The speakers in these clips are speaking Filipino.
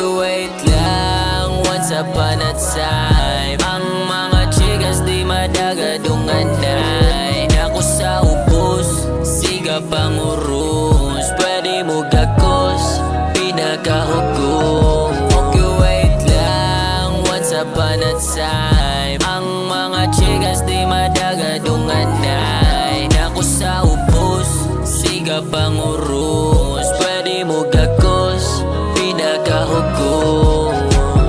Okay, wait lang. Once upon a time, ang mga chikas di madagadunganay. Ako sa ubos, siga pang urus. Pwede mo gakos, pinakahugong. Okay, wait lang. Once upon a time, ang mga chikas di madagadunganay. Ako sa ubos, siga pang urus. Pwede mo gakos, pinakahugong.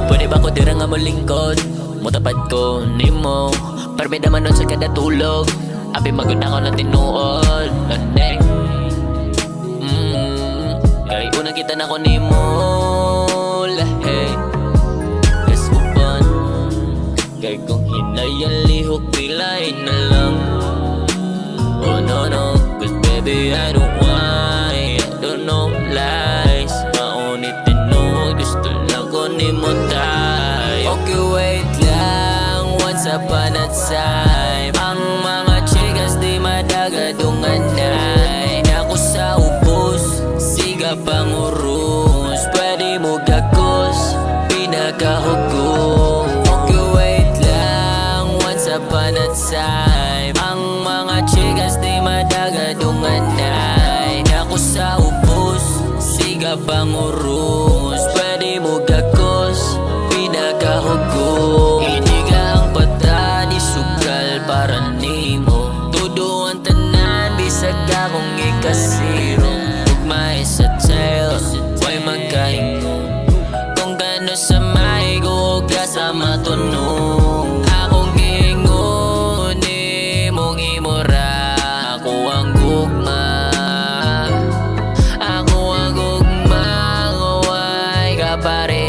Pwede ba ko dira nga mo lingkod? Mutapad ko ni mo Parbeda man nun sa kada tulog. Abi magod na ko ng tinuod Naneng Kay unang kita na ko ni mo Lahe Yes upan Kay kung hinayan lihok pilay na lang. Oh no no, cause baby I don't know lies. Maunit tinuod, gusto lang ko ni mo tayo. Okay, wait lang. Once upon a time, ang mga chikas di madagadunganay. Ako sa ubos, siga pang urus. Pwede mo gakos, pinakahugong. Okay, wait lang. Once upon a time, ang mga chikas di madagadunganay. Ako sa ubos, siga pang urus. Pwede mo gakos, pinakahugong. Hindi ka ang pata ni sugal para nimo. Tudo ang tanan, bisag akong ikasiro. Ugmay sa tail, way magkahingo. Kung gano sa may guga sa matunong. Akong gingon, imong imura. Ako ang gugma. Pare